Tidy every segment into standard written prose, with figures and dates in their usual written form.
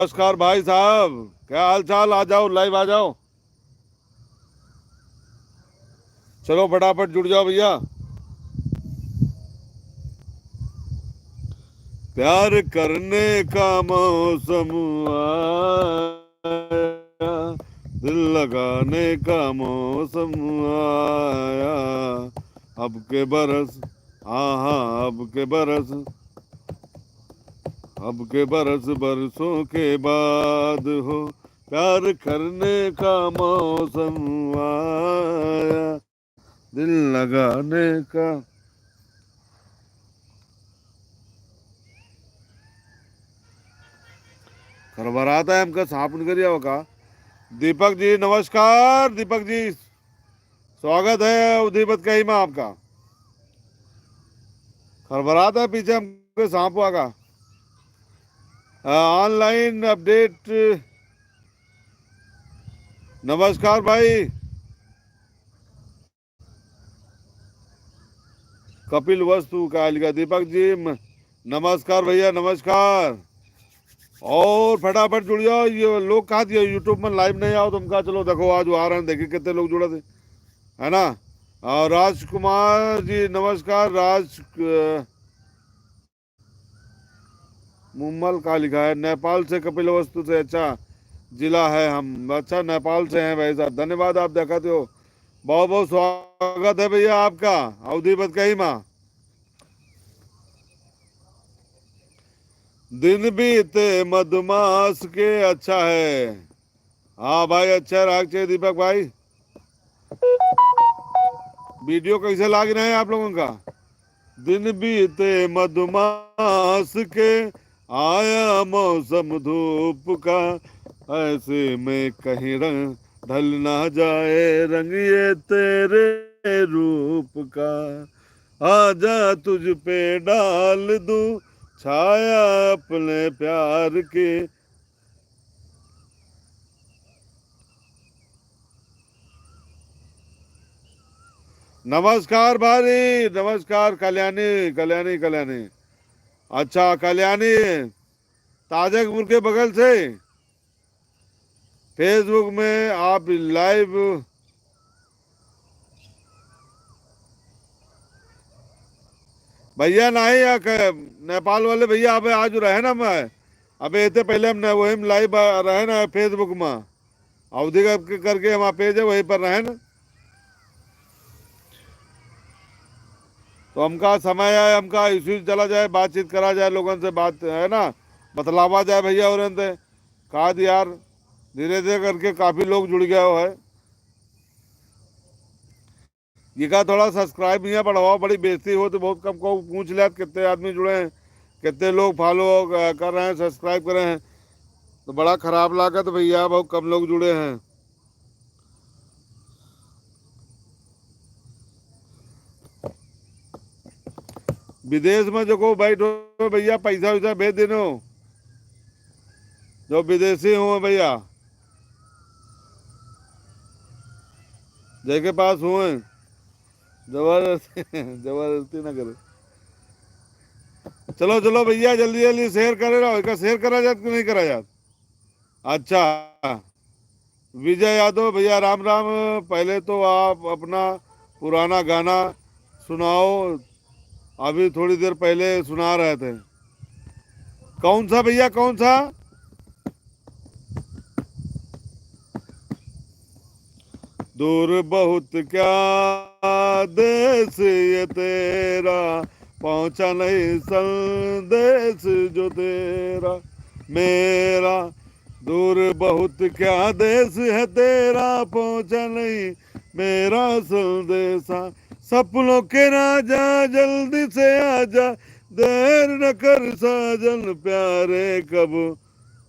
नमस्कार भाई साहब, क्या हाल चाल? आ जाओ, लाइव आ जाओ। चलो फटाफट जुड़ जाओ भैया। प्यार करने का मौसम आया, दिल लगाने का मौसम आया। अब के बरस, हाँ हाँ, अब के बरस बरसों के बाद हो, प्यार करने का मौसम आया, दिल लगाने का। खरबराता है हमका सांप निकल होगा। दीपक जी नमस्कार। दीपक जी स्वागत है उदीपत कही में आपका। खरबराता है पीछे हमके सांप का। Online update. नमस्कार भाई। कपिल वस्तु का लिखा दीपक जी नमस्कार भैया, नमस्कार। और फटाफट जुड़ जाओ। ये लोग कहा दिया यूट्यूब में लाइव नहीं आओ तुम कहा, चलो देखो आज आ रहे हैं, देखिए कितने लोग जुड़े थे, है ना। और राजकुमार जी नमस्कार। मुम्मल का लिखा है नेपाल से, कपिल वस्तु से। अच्छा जिला है हम, अच्छा नेपाल से हैं भाई साहब, धन्यवाद आप दिखाते हो। बहुत बहुत स्वागत है भैया आपका अवधि कही माँ। दिन बीते मधुमास के, अच्छा है। हाँ भाई अच्छा राग चाहिए दीपक भाई। वीडियो कैसे लाग रहे हैं आप लोगों का? दिन बीते मधुमास के, आया मौसम धूप का, ऐसे में कहीं रंग ढल ना जाए रंग ये तेरे रूप का। आजा तुझ पे डाल दूं छाया अपने प्यार की। नमस्कार भारी, नमस्कार कल्याणी, कल्याणी कल्याणी। अच्छा कल्याणी ताजकपुर के बगल से फेसबुक में आप लाइव। भैया नहीं नेपाल वाले भैया अबे आज रहे ना मैं। अबे इतने पहले हम वही में लाइव रहे ना फेसबुक में। अवधि करके हमारा पेज है वहीं पर रहे ना। तो हमका समय है, हमका इश्यू चला जाए, बातचीत करा जाए, लोगों से बात है ना, बतलावा जाए भैया। और कहा यार धीरे धीरे करके काफी लोग जुड़ गया हो है। ये का थोड़ा सब्सक्राइब नहीं बढ़ाओ, बड़ी बेइज्जती हो तो बहुत कम को पूछ लिया कितने आदमी जुड़े हैं, कितने लोग फॉलो कर रहे हैं, सब्सक्राइब कर रहे हैं। तो बड़ा खराब लगा तो भैया बहुत कम लोग जुड़े हैं। विदेश में जो को बैठो भैया पैसा वैसा भेज देनो, जो विदेशी हो भैया जय के पास हुए, जबरदस्ती जबरदस्ती ना करे। चलो चलो भैया जल्दी जल्दी शेयर करे रहो, इसका शेयर करा जात कि नहीं करा जात? अच्छा विजय यादव भैया राम राम। पहले तो आप अपना पुराना गाना सुनाओ, अभी थोड़ी देर पहले सुना रहे थे। कौन सा भैया कौन सा? दूर बहुत क्या देश ये तेरा, पहुंचा नहीं संदेश जो तेरा मेरा। दूर बहुत क्या देश है तेरा, पहुंचा नहीं मेरा संदेशा। सपनों के राजा जल्दी से आजा, देर न कर साजन प्यारे, कब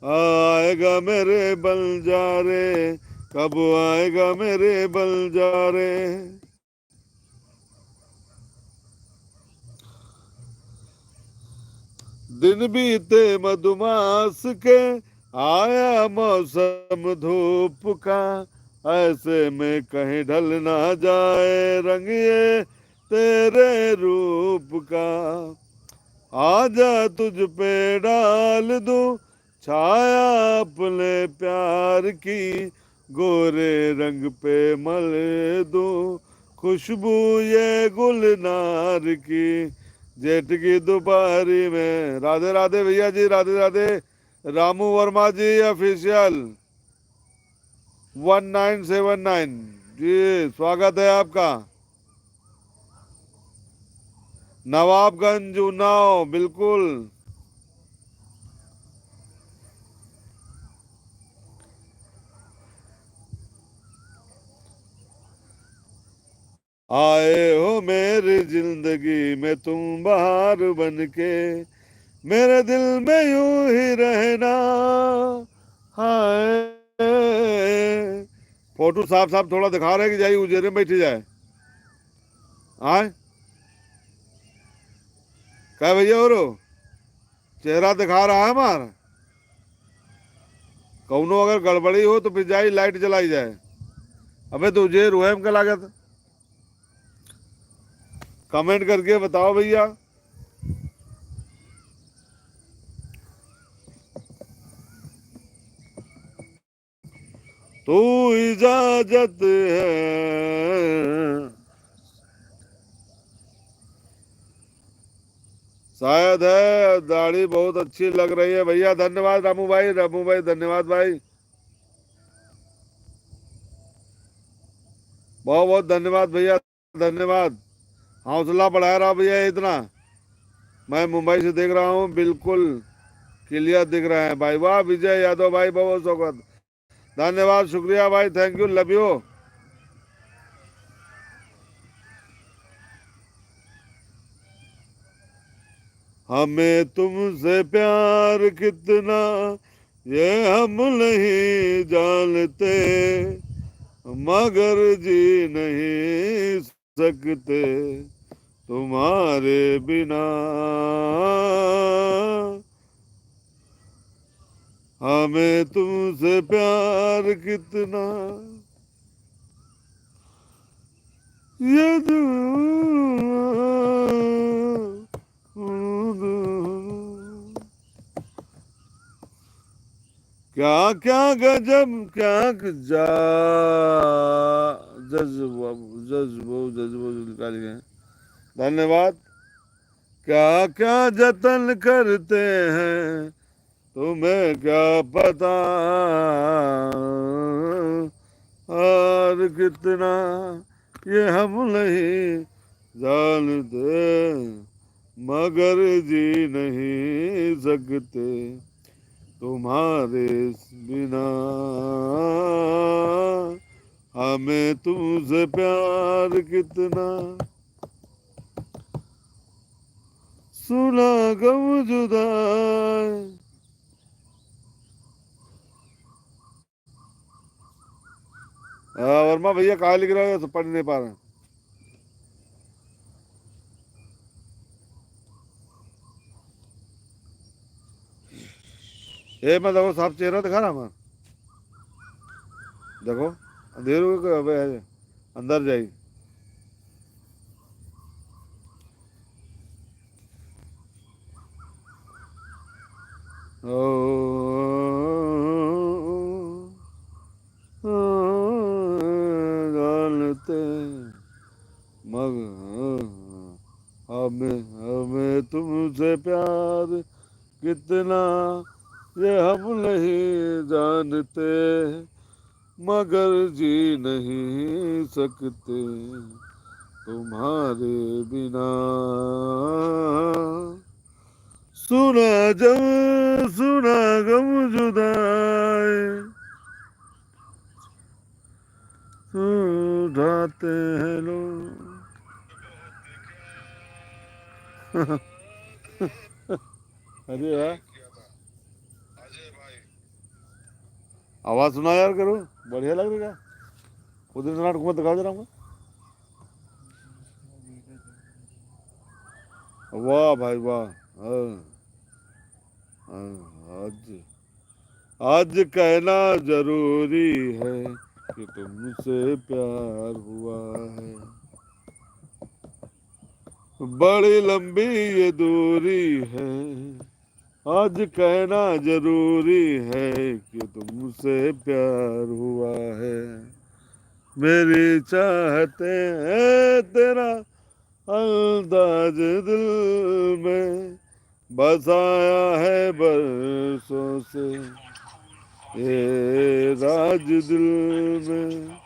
आएगा मेरे बंजारे, कब आएगा मेरे बंजारे। दिन बीते मधुमास के, आया मौसम धूप का, ऐसे में कहीं ढल ना जाए रंग ये तेरे रूप का। आजा तुझ पे डाल दूं छाया अपने प्यार की गोरे रंग पे मल दूं, खुशबू ये गुलनार की जेठ की दोपहरी में। राधे राधे भैया जी, राधे राधे। रामू वर्मा जी ऑफिशियल 1979 जी, स्वागत है आपका। नवाबगंज उन्नाव, बिल्कुल। आए हो मेरी जिंदगी में तुम बहार बन के, मेरे दिल में यूं ही रहना। हाय, फोटो साफ साफ थोड़ा दिखा रहे कि जाई उजेरे में बैठी जाए। आए क्या भैया हो रो, चेहरा दिखा रहा है हमारा। कौनो अगर गड़बड़ी हो तो फिर जाई लाइट जलाई जाए। अबे तो उजेर रोहम का लागत, कमेंट करके बताओ भैया। तू इजाजत है, शायद है। दाढ़ी बहुत अच्छी लग रही है भैया, धन्यवाद रामू भाई, रामू भाई धन्यवाद भाई, बहुत बहुत धन्यवाद भैया, धन्यवाद। हौसला बढ़ा रहा भैया इतना। मैं मुंबई से देख रहा हूँ, बिल्कुल क्लियर दिख रहा है भाई। वाह विजय यादव भाई, बहुत स्वागत, धन्यवाद, शुक्रिया भाई, थैंक यू, लव यू। हमें तुमसे प्यार कितना ये हम नहीं जानते, मगर जी नहीं सकते तुम्हारे बिना। हमें तुमसे प्यार कितना ये क्या क्या गजब, क्या जा जज्बा, जज्बो निकाल गए, धन्यवाद। क्या क्या जतन करते हैं तुम्हें क्या पता, और कितना ये हम नहीं जानते, मगर जी नहीं सकते तुम्हारे बिना। हमें तुमसे प्यार कितना, सुना गम जुदाई। वर्मा भैया कहाँ लिख रहे हो, पढ़ नहीं पा रहे। ये मैं देखो साफ चेहरा दिखा रहा मैं, देखो अंधेर हो गया, अबे अंदर जाई। ओ, जानते मग हमें हमें तुमसे प्यार कितना ये हम नहीं जानते, मगर जी नहीं सकते तुम्हारे बिना। सुना जब सुना गम जुदाई, उठाते हैं लोग। अरे वाह, आवाज सुना यार करो, बढ़िया लग रहा है। उधर नाटक में दिखा दे रहा हूँ। वाह भाई वाह। हाँ, हाँ, आज आज कहना जरूरी है कि तुमसे प्यार हुआ है, बड़ी लंबी ये दूरी है, आज कहना जरूरी है कि तुमसे प्यार हुआ है। मेरी चाहते हैं तेरा अंदाज दिल में बसाया है बरसों से ये राज दिल में।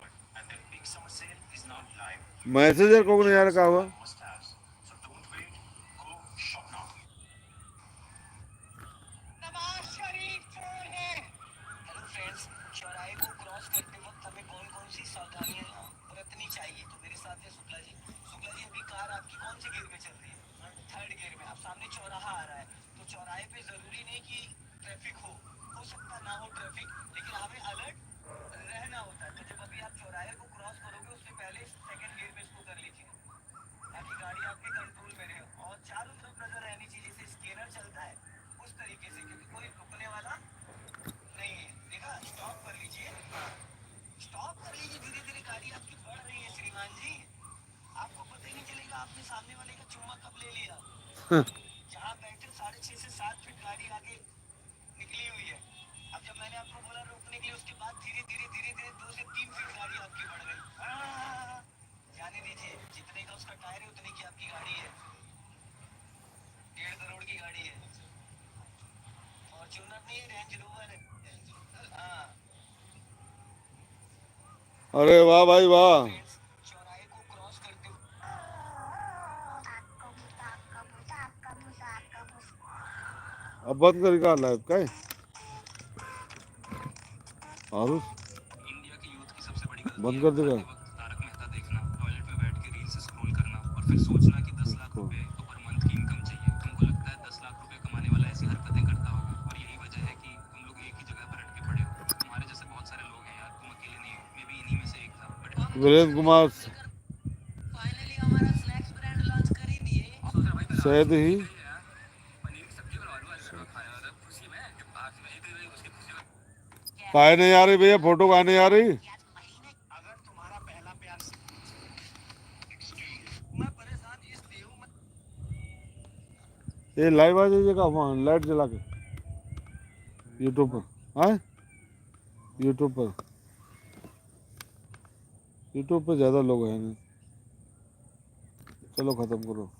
मैसेजर को नहीं यार कहा हुआ। अरे वाह भाई वाह। अब बंद कर का लाइव का है? आरुष बंद कर देगा इसको। वीरेंद्र कुमार शायद ही काहे नहीं आ रही भैया, फोटो काहे नहीं आ रही? ये लाइव आ जाइएगा वहाँ लाइट जला के यूट्यूब पर। हाँ यूट्यूब पर ज़्यादा लोग हैं नहीं। चलो ख़त्म करो।